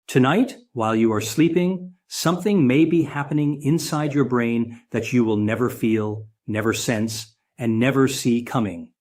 Tonight, while you are sleeping, something may be happening inside your brain that you will never feel, never sense, and never see coming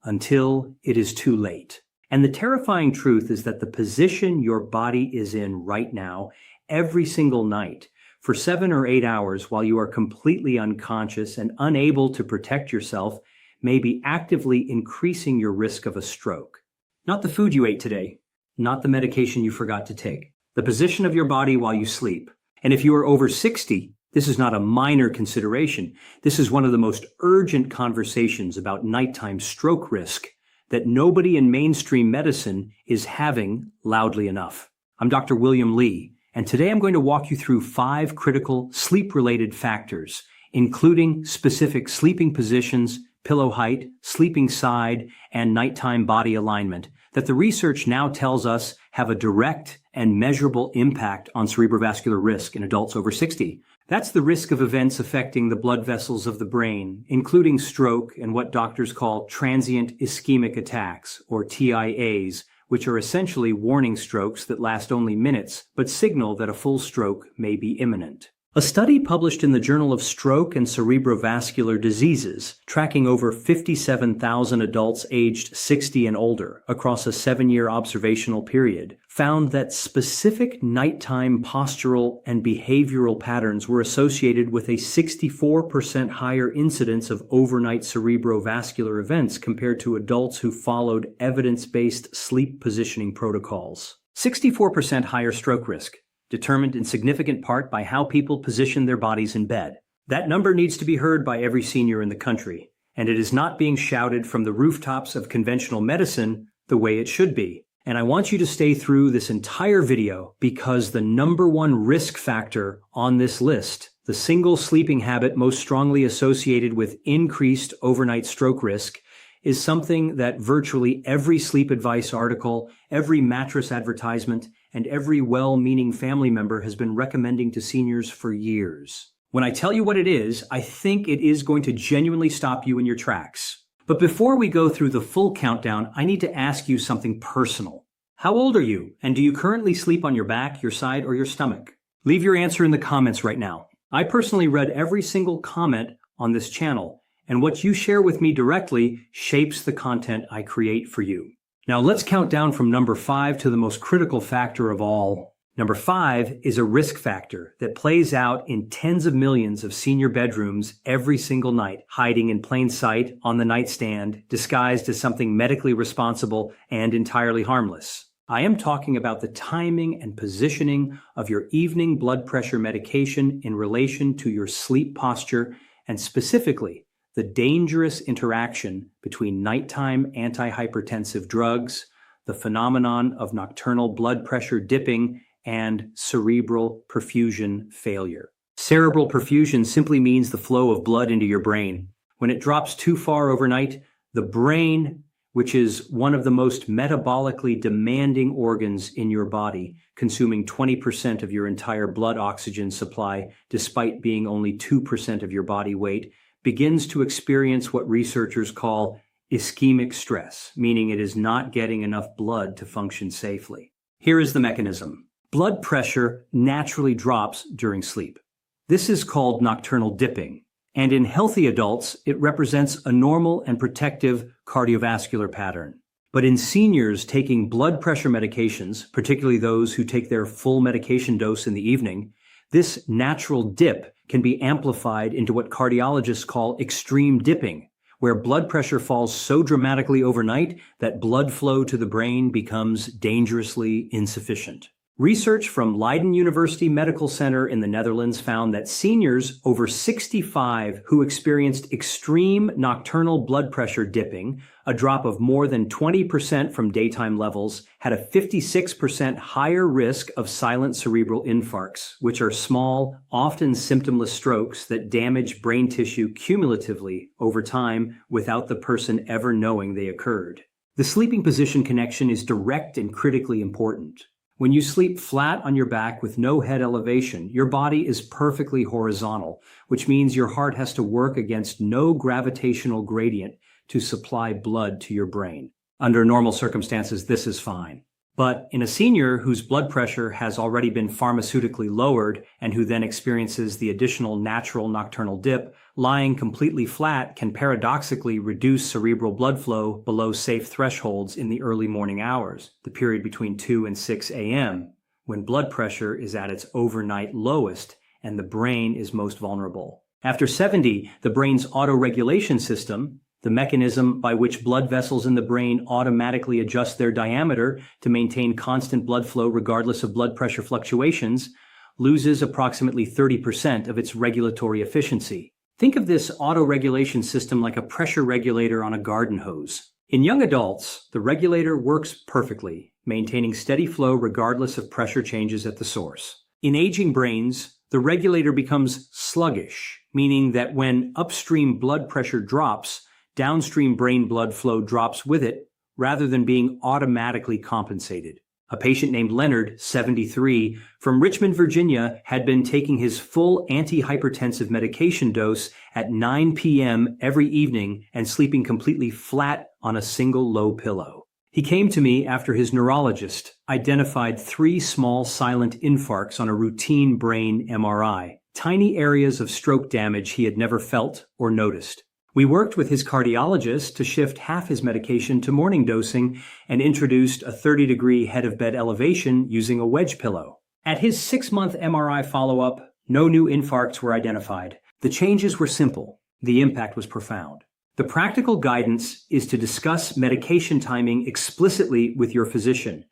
until it is too late. And the terrifying truth is that the position your body is in right now, every single night, for 7 or 8 hours while you are completely unconscious and unable to protect yourself, may be actively increasing your risk of a stroke. Not the food you ate today, not the medication you forgot to take. The position of your body while you sleep. And if you are over 60, this is not a minor consideration. This is one of the most urgent conversations about nighttime stroke risk that nobody in mainstream medicine is having loudly enough. I'm Dr. William Lee, and today I'm going to walk you through 5 critical sleep-related factors, including specific sleeping positions, pillow height, sleeping side, and nighttime body alignment that the research now tells us have a direct and measurable impact on cerebrovascular risk in adults over 60. That's the risk of events affecting the blood vessels of the brain, including stroke and what doctors call transient ischemic attacks, or TIAs, which are essentially warning strokes that last only minutes but signal that a full stroke may be imminent. A study published in the Journal of Stroke and Cerebrovascular Diseases, tracking over 57,000 adults aged 60 and older across a 7-year observational period, found that specific nighttime postural and behavioral patterns were associated with a 64% higher incidence of overnight cerebrovascular events compared to adults who followed evidence-based sleep positioning protocols. 64% higher stroke risk, determined in significant part by how people position their bodies in bed. That number needs to be heard by every senior in the country, and it is not being shouted from the rooftops of conventional medicine the way it should be. And I want you to stay through this entire video because the number one risk factor on this list, the single sleeping habit most strongly associated with increased overnight stroke risk, is something that virtually every sleep advice article, every mattress advertisement, and every well-meaning family member has been recommending to seniors for years. When I tell you what it is, I think it is going to genuinely stop you in your tracks. But before we go through the full countdown, I need to ask you something personal. How old are you? And do you currently sleep on your back, your side, or your stomach? Leave your answer in the comments right now. I personally read every single comment on this channel, and what you share with me directly shapes the content I create for you. Now let's count down from number 5 to the most critical factor of all. Number 5 is a risk factor that plays out in tens of millions of senior bedrooms every single night, hiding in plain sight on the nightstand, disguised as something medically responsible and entirely harmless. I am talking about the timing and positioning of your evening blood pressure medication in relation to your sleep posture, and specifically the dangerous interaction between nighttime antihypertensive drugs, the phenomenon of nocturnal blood pressure dipping, and cerebral perfusion failure. Cerebral perfusion simply means the flow of blood into your brain. When it drops too far overnight, the brain, which is one of the most metabolically demanding organs in your body, consuming 20% of your entire blood oxygen supply despite being only 2% of your body weight, begins to experience what researchers call ischemic stress, meaning it is not getting enough blood to function safely. Here is the mechanism. Blood pressure naturally drops during sleep. This is called nocturnal dipping, and in healthy adults, it represents a normal and protective cardiovascular pattern. But in seniors taking blood pressure medications, particularly those who take their full medication dose in the evening, this natural dip can be amplified into what cardiologists call extreme dipping, where blood pressure falls so dramatically overnight that blood flow to the brain becomes dangerously insufficient. Research from Leiden University Medical Center in the Netherlands found that seniors over 65 who experienced extreme nocturnal blood pressure dipping, a drop of more than 20% from daytime levels, had a 56% higher risk of silent cerebral infarcts, which are small, often symptomless strokes that damage brain tissue cumulatively over time without the person ever knowing they occurred. The sleeping position connection is direct and critically important. When you sleep flat on your back with no head elevation, your body is perfectly horizontal, which means your heart has to work against no gravitational gradient to supply blood to your brain. Under normal circumstances, this is fine. But in a senior whose blood pressure has already been pharmaceutically lowered and who then experiences the additional natural nocturnal dip, lying completely flat can paradoxically reduce cerebral blood flow below safe thresholds in the early morning hours, the period between 2 and 6 a.m., when blood pressure is at its overnight lowest and the brain is most vulnerable. After 70, the brain's autoregulation system, the mechanism by which blood vessels in the brain automatically adjust their diameter to maintain constant blood flow regardless of blood pressure fluctuations, loses approximately 30% of its regulatory efficiency. Think of this autoregulation system like a pressure regulator on a garden hose. In young adults, the regulator works perfectly, maintaining steady flow regardless of pressure changes at the source. In aging brains, the regulator becomes sluggish, meaning that when upstream blood pressure drops, downstream brain blood flow drops with it, rather than being automatically compensated. A patient named Leonard, 73, from Richmond, Virginia, had been taking his full antihypertensive medication dose at 9 p.m. every evening and sleeping completely flat on a single low pillow. He came to me after his neurologist identified 3 small silent infarcts on a routine brain MRI, tiny areas of stroke damage he had never felt or noticed. We worked with his cardiologist to shift half his medication to morning dosing and introduced a 30-degree head-of-bed elevation using a wedge pillow. At his 6-month MRI follow-up, no new infarcts were identified. The changes were simple. The impact was profound. The practical guidance is to discuss medication timing explicitly with your physician.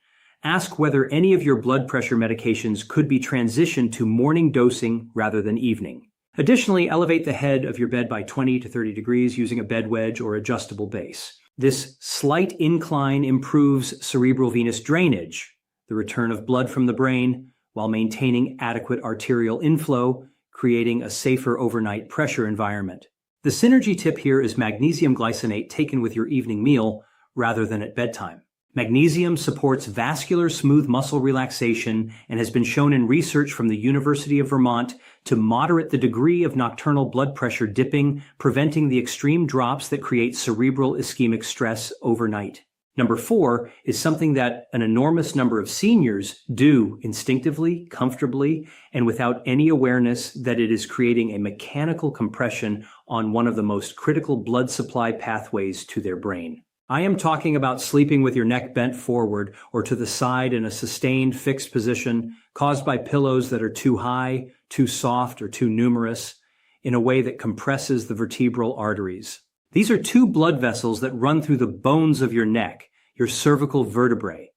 Ask whether any of your blood pressure medications could be transitioned to morning dosing rather than evening. Additionally, elevate the head of your bed by 20 to 30 degrees using a bed wedge or adjustable base. This slight incline improves cerebral venous drainage, the return of blood from the brain, while maintaining adequate arterial inflow, creating a safer overnight pressure environment. The synergy tip here is magnesium glycinate taken with your evening meal rather than at bedtime. Magnesium supports vascular smooth muscle relaxation and has been shown in research from the University of Vermont to moderate the degree of nocturnal blood pressure dipping, preventing the extreme drops that create cerebral ischemic stress overnight. Number 4 is something that an enormous number of seniors do instinctively, comfortably, and without any awareness that it is creating a mechanical compression on one of the most critical blood supply pathways to their brain. I am talking about sleeping with your neck bent forward or to the side in a sustained fixed position caused by pillows that are too high, too soft, or too numerous in a way that compresses the vertebral arteries. These are 2 blood vessels that run through the bones of your neck, your cervical vertebrae,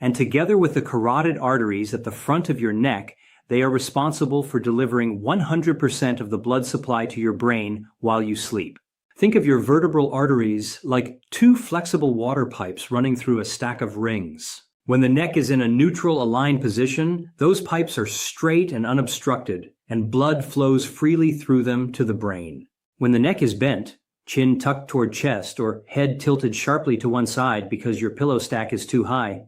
and together with the carotid arteries at the front of your neck, they are responsible for delivering 100% of the blood supply to your brain while you sleep. Think of your vertebral arteries like 2 flexible water pipes running through a stack of rings. When the neck is in a neutral aligned position, those pipes are straight and unobstructed, and blood flows freely through them to the brain. When the neck is bent, chin tucked toward chest or head tilted sharply to one side because your pillow stack is too high,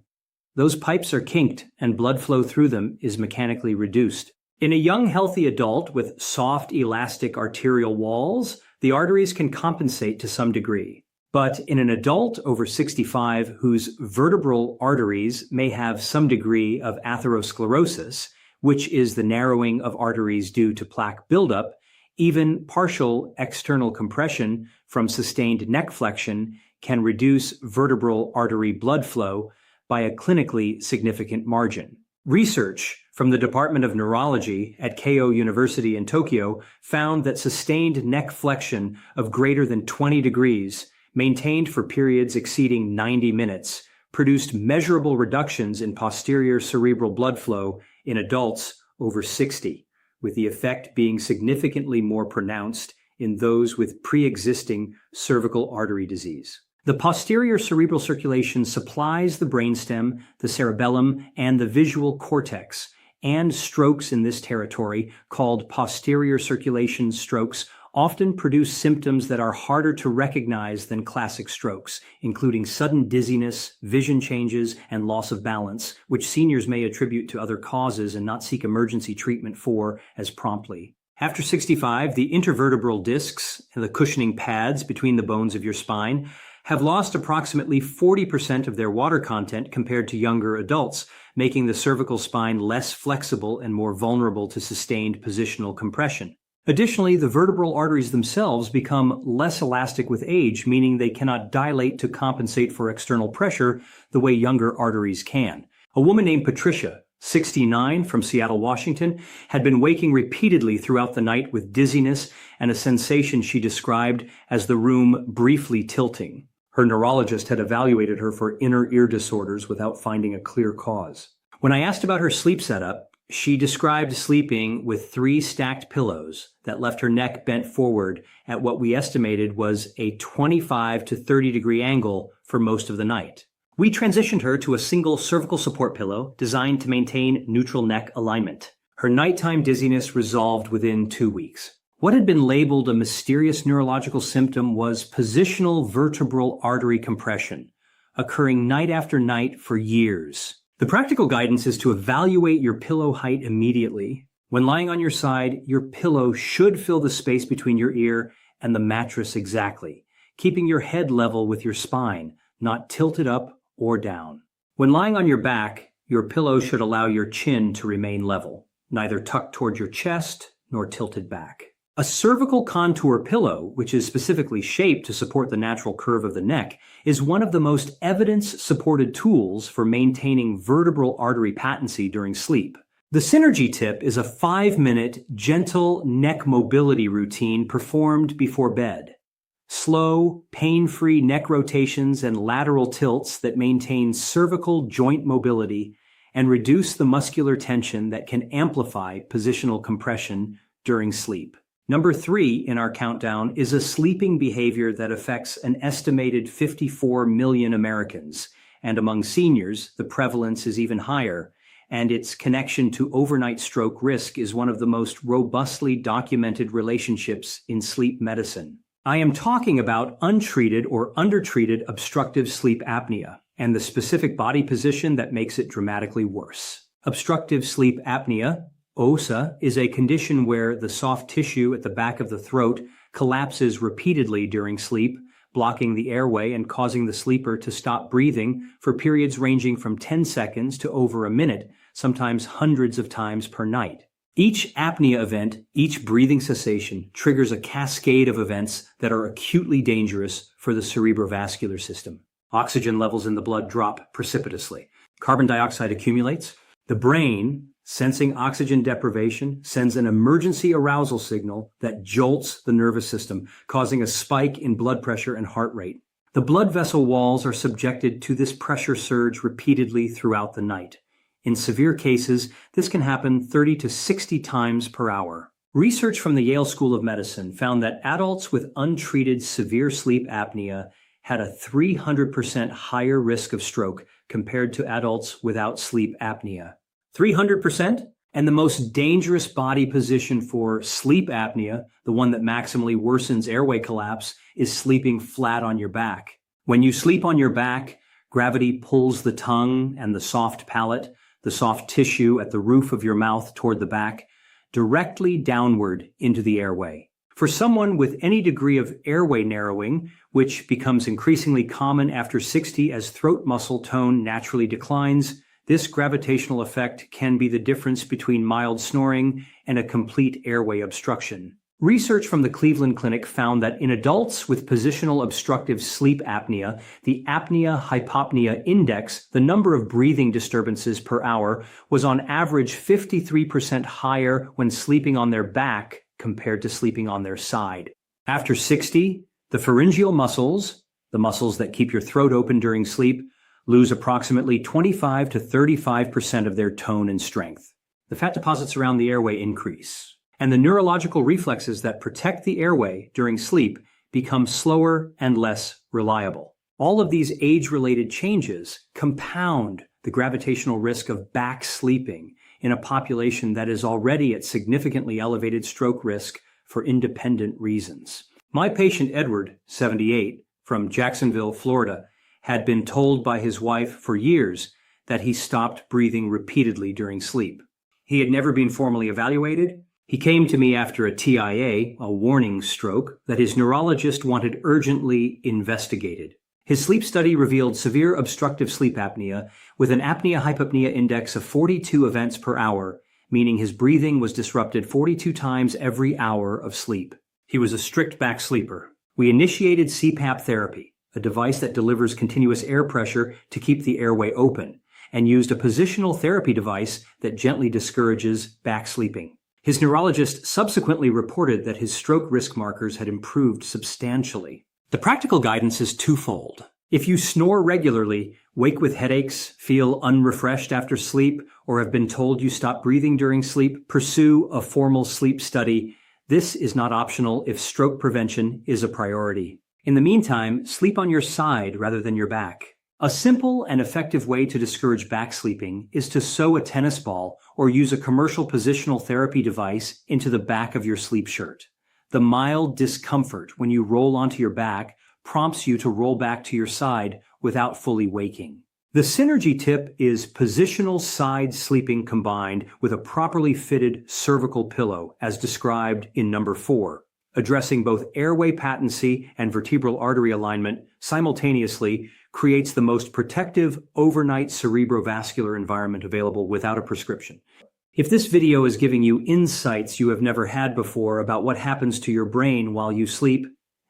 those pipes are kinked and blood flow through them is mechanically reduced. In a young healthy adult with soft elastic arterial walls, the arteries can compensate to some degree. But in an adult over 65 whose vertebral arteries may have some degree of atherosclerosis, which is the narrowing of arteries due to plaque buildup, even partial external compression from sustained neck flexion can reduce vertebral artery blood flow by a clinically significant margin. Research from the Department of Neurology at Keio University in Tokyo found that sustained neck flexion of greater than 20 degrees, maintained for periods exceeding 90 minutes, produced measurable reductions in posterior cerebral blood flow in adults over 60, with the effect being significantly more pronounced in those with pre-existing cervical artery disease. The posterior cerebral circulation supplies the brainstem, the cerebellum, and the visual cortex, and strokes in this territory, called posterior circulation strokes, often produce symptoms that are harder to recognize than classic strokes, including sudden dizziness, vision changes, and loss of balance, which seniors may attribute to other causes and not seek emergency treatment for as promptly. After 65, the intervertebral discs and the cushioning pads between the bones of your spine have lost approximately 40% of their water content compared to younger adults, making the cervical spine less flexible and more vulnerable to sustained positional compression. Additionally, the vertebral arteries themselves become less elastic with age, meaning they cannot dilate to compensate for external pressure the way younger arteries can. A woman named Patricia, 69, from Seattle, Washington, had been waking repeatedly throughout the night with dizziness and a sensation she described as the room briefly tilting. Her neurologist had evaluated her for inner ear disorders without finding a clear cause. When I asked about her sleep setup, she described sleeping with 3 stacked pillows that left her neck bent forward at what we estimated was a 25 to 30 degree angle for most of the night. We transitioned her to a single cervical support pillow designed to maintain neutral neck alignment. Her nighttime dizziness resolved within 2 weeks. What had been labeled a mysterious neurological symptom was positional vertebral artery compression, occurring night after night for years. The practical guidance is to evaluate your pillow height immediately. When lying on your side, your pillow should fill the space between your ear and the mattress exactly, keeping your head level with your spine, not tilted up or down. When lying on your back, your pillow should allow your chin to remain level, neither tucked toward your chest nor tilted back. A cervical contour pillow, which is specifically shaped to support the natural curve of the neck, is one of the most evidence-supported tools for maintaining vertebral artery patency during sleep. The Synergy Tip is a 5-minute, gentle neck mobility routine performed before bed. Slow, pain-free neck rotations and lateral tilts that maintain cervical joint mobility and reduce the muscular tension that can amplify positional compression during sleep. Number 3 in our countdown is a sleeping behavior that affects an estimated 54 million Americans, and among seniors, the prevalence is even higher, and its connection to overnight stroke risk is one of the most robustly documented relationships in sleep medicine. I am talking about untreated or undertreated obstructive sleep apnea and the specific body position that makes it dramatically worse. Obstructive sleep apnea, OSA, is a condition where the soft tissue at the back of the throat collapses repeatedly during sleep, blocking the airway and causing the sleeper to stop breathing for periods ranging from 10 seconds to over a minute, sometimes hundreds of times per night. Each apnea event, each breathing cessation, triggers a cascade of events that are acutely dangerous for the cerebrovascular system. Oxygen levels in the blood drop precipitously. Carbon dioxide accumulates. The brain, sensing oxygen deprivation, sends an emergency arousal signal that jolts the nervous system, causing a spike in blood pressure and heart rate. The blood vessel walls are subjected to this pressure surge repeatedly throughout the night. In severe cases, this can happen 30 to 60 times per hour. Research from the Yale School of Medicine found that adults with untreated severe sleep apnea had a 300% higher risk of stroke compared to adults without sleep apnea. 300%? And the most dangerous body position for sleep apnea, the one that maximally worsens airway collapse, is sleeping flat on your back. When you sleep on your back, gravity pulls the tongue and the soft palate, the soft tissue at the roof of your mouth toward the back, directly downward into the airway. For someone with any degree of airway narrowing, which becomes increasingly common after 60 as throat muscle tone naturally declines, this gravitational effect can be the difference between mild snoring and a complete airway obstruction. Research from the Cleveland Clinic found that in adults with positional obstructive sleep apnea, the apnea-hypopnea index, the number of breathing disturbances per hour, was on average 53% higher when sleeping on their back compared to sleeping on their side. After 60, the pharyngeal muscles, the muscles that keep your throat open during sleep, lose approximately 25 to 35% of their tone and strength. The fat deposits around the airway increase, and the neurological reflexes that protect the airway during sleep become slower and less reliable. All of these age-related changes compound the gravitational risk of back sleeping in a population that is already at significantly elevated stroke risk for independent reasons. My patient Edward, 78, from Jacksonville, Florida, had been told by his wife for years that he stopped breathing repeatedly during sleep. He had never been formally evaluated. He came to me after a TIA, a warning stroke, that his neurologist wanted urgently investigated. His sleep study revealed severe obstructive sleep apnea with an apnea-hypopnea index of 42 events per hour, meaning his breathing was disrupted 42 times every hour of sleep. He was a strict back sleeper. We initiated CPAP therapy, a device that delivers continuous air pressure to keep the airway open, and used a positional therapy device that gently discourages back sleeping. His neurologist subsequently reported that his stroke risk markers had improved substantially. The practical guidance is twofold. If you snore regularly, wake with headaches, feel unrefreshed after sleep, or have been told you stop breathing during sleep, pursue a formal sleep study. This is not optional if stroke prevention is a priority. In the meantime, sleep on your side rather than your back. A simple and effective way to discourage back sleeping is to sew a tennis ball or use a commercial positional therapy device into the back of your sleep shirt. The mild discomfort when you roll onto your back prompts you to roll back to your side without fully waking. The synergy tip is positional side sleeping combined with a properly fitted cervical pillow, as described in number 4, addressing both airway patency and vertebral artery alignment simultaneously creates the most protective overnight cerebrovascular environment available without a prescription. If this video is giving you insights you have never had before about what happens to your brain while you sleep,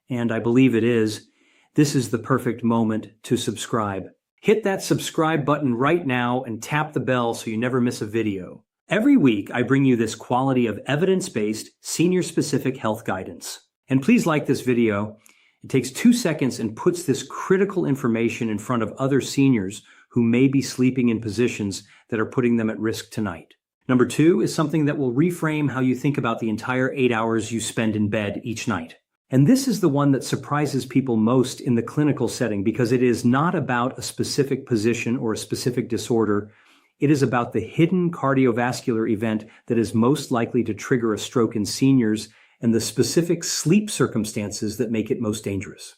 and I believe it is, this is the perfect moment to subscribe. Hit that subscribe button right now and tap the bell so you never miss a video. Every week, I bring you this quality of evidence-based, senior-specific health guidance. And please like this video. It takes 2 seconds and puts this critical information in front of other seniors who may be sleeping in positions that are putting them at risk tonight. Number 2 is something that will reframe how you think about the entire 8 hours you spend in bed each night. And this is the one that surprises people most in the clinical setting because it is not about a specific position or a specific disorder. It is about the hidden cardiovascular event that is most likely to trigger a stroke in seniors and the specific sleep circumstances that make it most dangerous.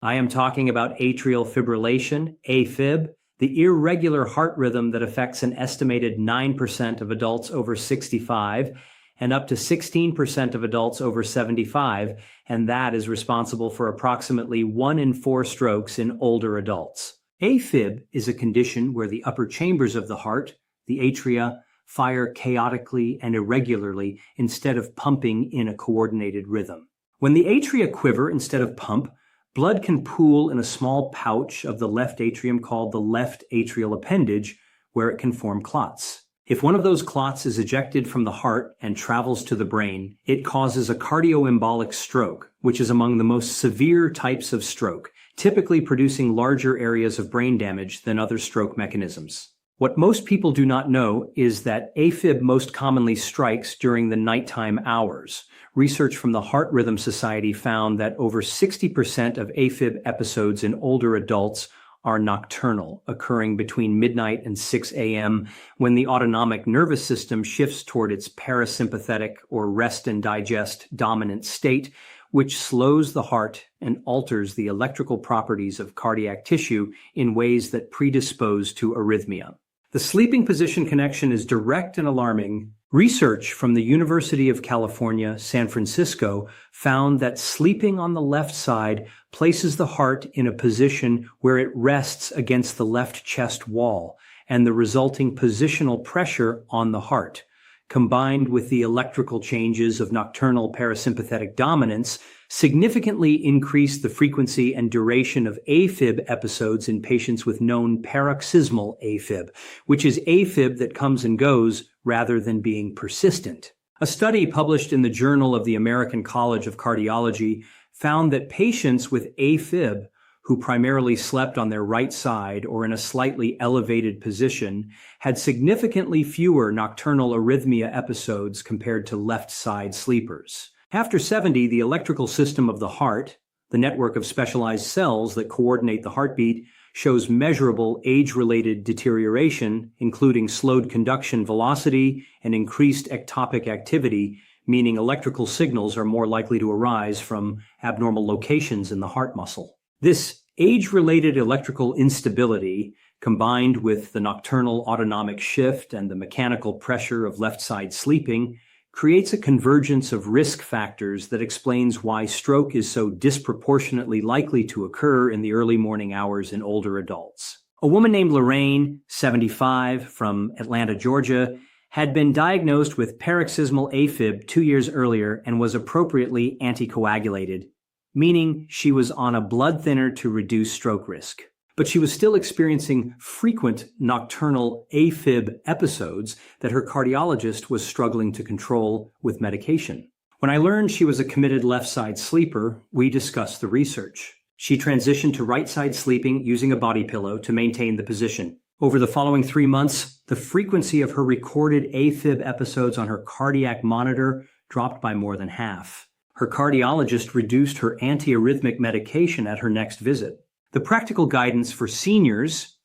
I am talking about atrial fibrillation, AFib, the irregular heart rhythm that affects an estimated 9% of adults over 65 and up to 16% of adults over 75, and that is responsible for approximately 1 in 4 strokes in older adults. AFib is a condition where the upper chambers of the heart, the atria, fire chaotically and irregularly instead of pumping in a coordinated rhythm. When the atria quiver instead of pump, blood can pool in a small pouch of the left atrium called the left atrial appendage, where it can form clots. If one of those clots is ejected from the heart and travels to the brain, it causes a cardioembolic stroke, which is among the most severe types of stroke, typically producing larger areas of brain damage than other stroke mechanisms. What most people do not know is that AFib most commonly strikes during the nighttime hours. Research from the Heart Rhythm Society found that over 60% of AFib episodes in older adults are nocturnal, occurring between midnight and 6 a.m. when the autonomic nervous system shifts toward its parasympathetic or rest and digest dominant state, which slows the heart and alters the electrical properties of cardiac tissue in ways that predispose to arrhythmia. The sleeping position connection is direct and alarming. Research from the University of California, San Francisco found that sleeping on the left side places the heart in a position where it rests against the left chest wall, and the resulting positional pressure on the heart, combined with the electrical changes of nocturnal parasympathetic dominance, significantly increased the frequency and duration of AFib episodes in patients with known paroxysmal AFib, which is AFib that comes and goes rather than being persistent. A study published in the Journal of the American College of Cardiology found that patients with AFib who primarily slept on their right side or in a slightly elevated position had significantly fewer nocturnal arrhythmia episodes compared to left side sleepers. After 70, the electrical system of the heart, the network of specialized cells that coordinate the heartbeat, shows measurable age-related deterioration, including slowed conduction velocity and increased ectopic activity, meaning electrical signals are more likely to arise from abnormal locations in the heart muscle. This age-related electrical instability, combined with the nocturnal autonomic shift and the mechanical pressure of left-side sleeping, creates a convergence of risk factors that explains why stroke is so disproportionately likely to occur in the early morning hours in older adults. A woman named Lorraine, 75, from Atlanta, Georgia, had been diagnosed with paroxysmal AFib 2 years earlier and was appropriately anticoagulated, meaning she was on a blood thinner to reduce stroke risk. But she was still experiencing frequent nocturnal AFib episodes that her cardiologist was struggling to control with medication. When I learned she was a committed left-side sleeper, we discussed the research. She transitioned to right-side sleeping using a body pillow to maintain the position. Over the following 3 months, the frequency of her recorded AFib episodes on her cardiac monitor dropped by more than half. Her cardiologist reduced her antiarrhythmic medication at her next visit. The practical guidance for seniors,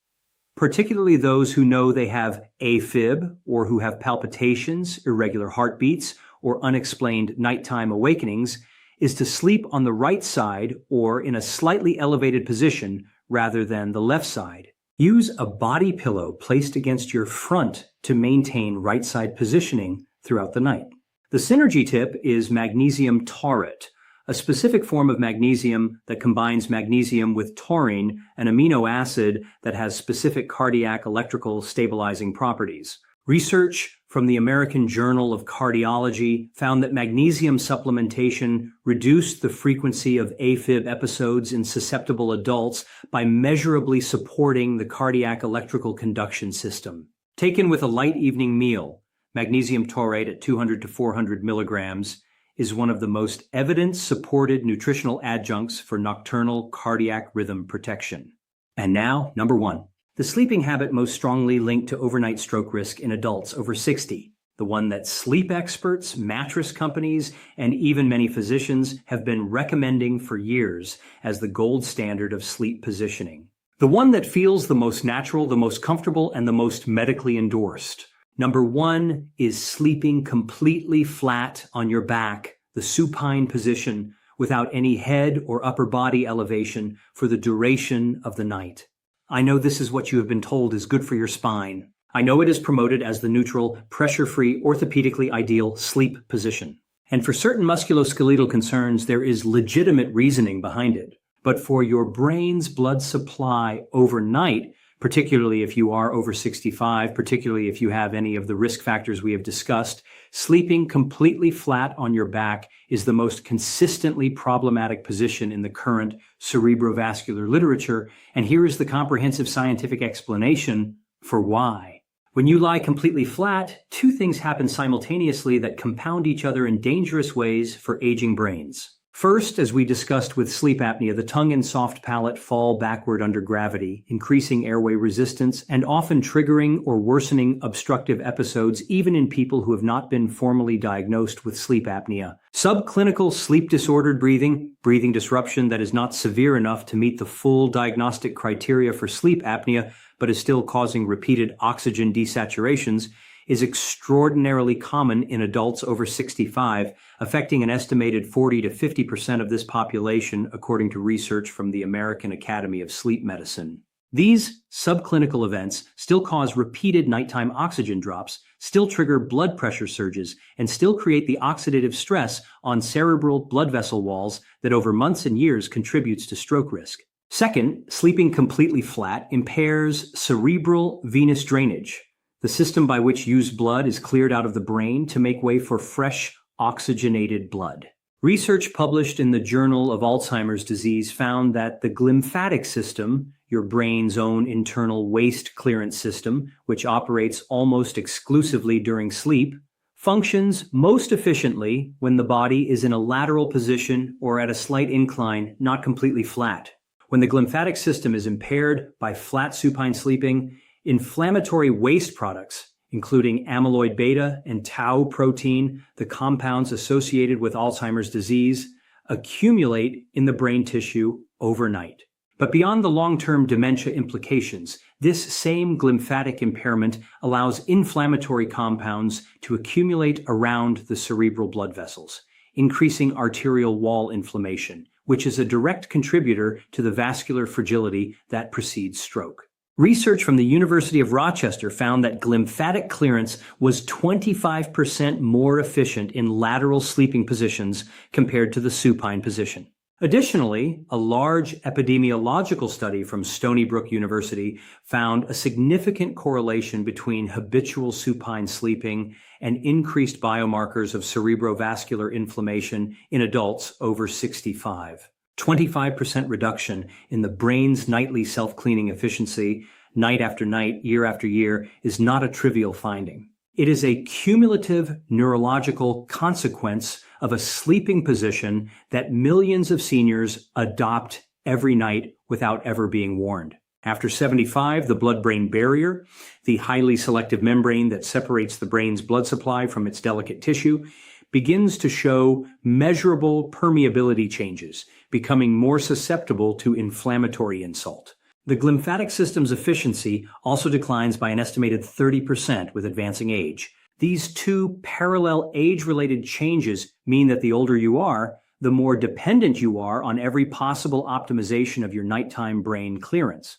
particularly those who know they have AFib or who have palpitations, irregular heartbeats, or unexplained nighttime awakenings, is to sleep on the right side or in a slightly elevated position rather than the left side. Use a body pillow placed against your front to maintain right side positioning throughout the night. The synergy tip is magnesium taurate, a specific form of magnesium that combines magnesium with taurine, an amino acid that has specific cardiac electrical stabilizing properties. Research from the American Journal of Cardiology found that magnesium supplementation reduced the frequency of AFib episodes in susceptible adults by measurably supporting the cardiac electrical conduction system. Taken with a light evening meal, magnesium taurate at 200 to 400 milligrams is one of the most evidence-supported nutritional adjuncts for nocturnal cardiac rhythm protection. And now, number 1. The sleeping habit most strongly linked to overnight stroke risk in adults over 60, the one that sleep experts, mattress companies, and even many physicians have been recommending for years as the gold standard of sleep positioning. The one that feels the most natural, the most comfortable, and the most medically endorsed. Number 1 is sleeping completely flat on your back, the supine position, without any head or upper body elevation for the duration of the night. I know this is what you have been told is good for your spine. I know it is promoted as the neutral, pressure-free, orthopedically ideal sleep position. And for certain musculoskeletal concerns, there is legitimate reasoning behind it. But for your brain's blood supply overnight, particularly if you are over 65, particularly if you have any of the risk factors we have discussed, sleeping completely flat on your back is the most consistently problematic position in the current cerebrovascular literature, and here is the comprehensive scientific explanation for why. When you lie completely flat, 2 things happen simultaneously that compound each other in dangerous ways for aging brains. First, as we discussed with sleep apnea, the tongue and soft palate fall backward under gravity, increasing airway resistance and often triggering or worsening obstructive episodes even in people who have not been formally diagnosed with sleep apnea. Subclinical sleep disordered breathing, breathing disruption that is not severe enough to meet the full diagnostic criteria for sleep apnea but is still causing repeated oxygen desaturations, is extraordinarily common in adults over 65, affecting an estimated 40 to 50% of this population, according to research from the American Academy of Sleep Medicine. These subclinical events still cause repeated nighttime oxygen drops, still trigger blood pressure surges, and still create the oxidative stress on cerebral blood vessel walls that over months and years contributes to stroke risk. Second, sleeping completely flat impairs cerebral venous drainage, the system by which used blood is cleared out of the brain to make way for fresh, oxygenated blood. Research published in the Journal of Alzheimer's Disease found that the glymphatic system, your brain's own internal waste clearance system, which operates almost exclusively during sleep, functions most efficiently when the body is in a lateral position or at a slight incline, not completely flat. When the glymphatic system is impaired by flat supine sleeping, inflammatory waste products, including amyloid beta and tau protein, the compounds associated with Alzheimer's disease, accumulate in the brain tissue overnight. But beyond the long-term dementia implications, this same glymphatic impairment allows inflammatory compounds to accumulate around the cerebral blood vessels, increasing arterial wall inflammation, which is a direct contributor to the vascular fragility that precedes stroke. Research from the University of Rochester found that glymphatic clearance was 25% more efficient in lateral sleeping positions compared to the supine position. Additionally, a large epidemiological study from Stony Brook University found a significant correlation between habitual supine sleeping and increased biomarkers of cerebrovascular inflammation in adults over 65. 25% reduction in the brain's nightly self-cleaning efficiency, night after night, year after year, is not a trivial finding. It is a cumulative neurological consequence of a sleeping position that millions of seniors adopt every night without ever being warned. After 75, the blood-brain barrier, the highly selective membrane that separates the brain's blood supply from its delicate tissue, begins to show measurable permeability changes, becoming more susceptible to inflammatory insult. The glymphatic system's efficiency also declines by an estimated 30% with advancing age. These two parallel age-related changes mean that the older you are, the more dependent you are on every possible optimization of your nighttime brain clearance.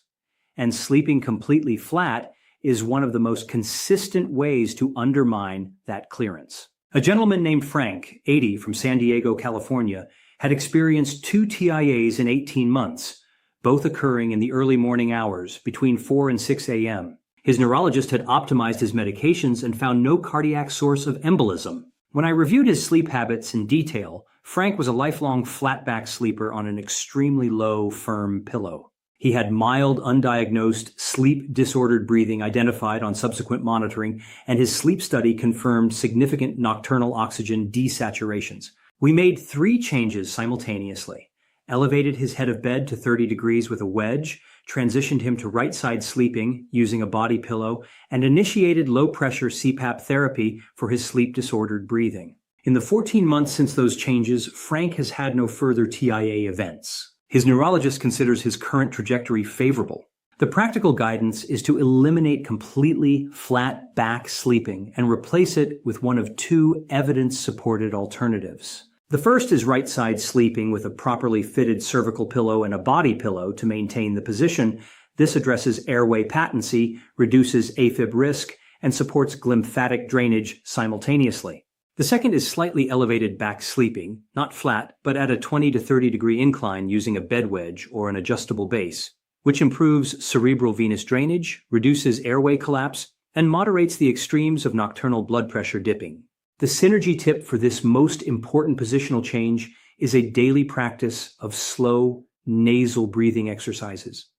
And sleeping completely flat is one of the most consistent ways to undermine that clearance. A gentleman named Frank, 80, from San Diego, California, had experienced 2 TIAs in 18 months, both occurring in the early morning hours between 4 and 6 a.m. His neurologist had optimized his medications and found no cardiac source of embolism. When I reviewed his sleep habits in detail, Frank was a lifelong flat-back sleeper on an extremely low, firm pillow. He had mild, undiagnosed sleep-disordered breathing identified on subsequent monitoring, and his sleep study confirmed significant nocturnal oxygen desaturations. We made 3 changes simultaneously: elevated his head of bed to 30 degrees with a wedge, transitioned him to right-side sleeping using a body pillow, and initiated low-pressure CPAP therapy for his sleep-disordered breathing. In the 14 months since those changes, Frank has had no further TIA events. His neurologist considers his current trajectory favorable. The practical guidance is to eliminate completely flat back sleeping and replace it with one of 2 evidence-supported alternatives. The first is right-side sleeping with a properly fitted cervical pillow and a body pillow to maintain the position. This addresses airway patency, reduces AFib risk, and supports glymphatic drainage simultaneously. The second is slightly elevated back sleeping, not flat, but at a 20 to 30 degree incline using a bed wedge or an adjustable base, which improves cerebral venous drainage, reduces airway collapse, and moderates the extremes of nocturnal blood pressure dipping. The synergy tip for this most important positional change is a daily practice of slow nasal breathing exercises,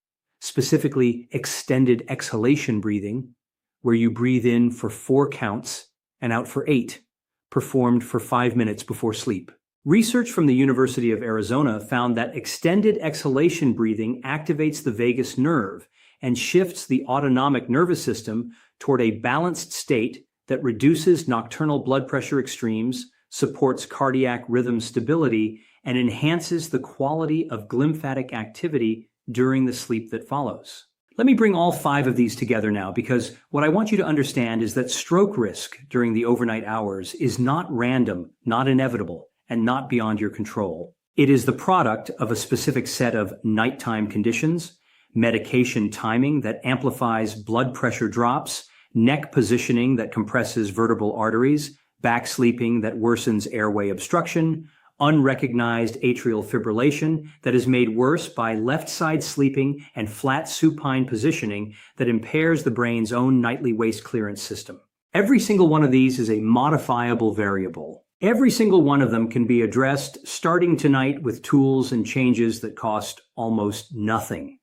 specifically extended exhalation breathing, where you breathe in for 4 counts and out for 8. Performed for 5 minutes before sleep. Research from the University of Arizona found that extended exhalation breathing activates the vagus nerve and shifts the autonomic nervous system toward a balanced state that reduces nocturnal blood pressure extremes, supports cardiac rhythm stability, and enhances the quality of glymphatic activity during the sleep that follows. Let me bring all 5 of these together now, because what I want you to understand is that stroke risk during the overnight hours is not random, not inevitable, and not beyond your control. It is the product of a specific set of nighttime conditions, medication timing that amplifies blood pressure drops, neck positioning that compresses vertebral arteries, back sleeping that worsens airway obstruction, unrecognized atrial fibrillation that is made worse by left side sleeping, and flat supine positioning that impairs the brain's own nightly waste clearance system. Every single one of these is a modifiable variable. Every single one of them can be addressed starting tonight with tools and changes that cost almost nothing.